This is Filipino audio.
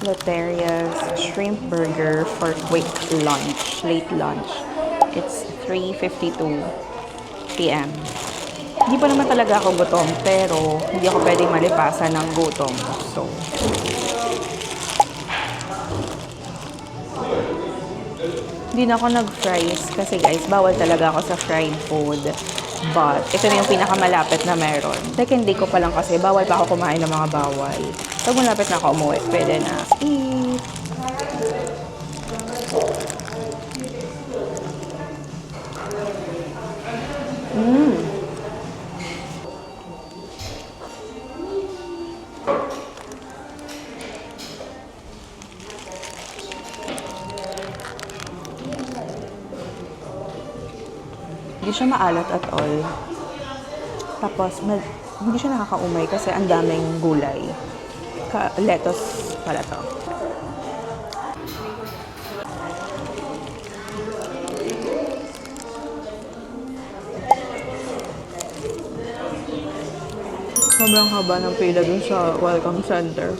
Loteria's shrimp burger for quick lunch, late lunch. It's 3:52 p.m. Hindi pa naman talaga ako gutom, pero hindi ako pwedeng malipasan ng gutom. So, hindi na ako nag-fries kasi guys, bawal talaga ako sa fried food. But, ito na yung pinakamalapit na meron. Second day ko pa lang kasi, bawal pa ako kumain ng mga bawal. Pag malapit na ako umuwi, pwede na. Eat! Hindi siya maalat at all. Tapos, hindi siya nakakaumay kasi ang daming gulay. Lettuce pala to. Sobrang haba ng pila dun sa welcome center.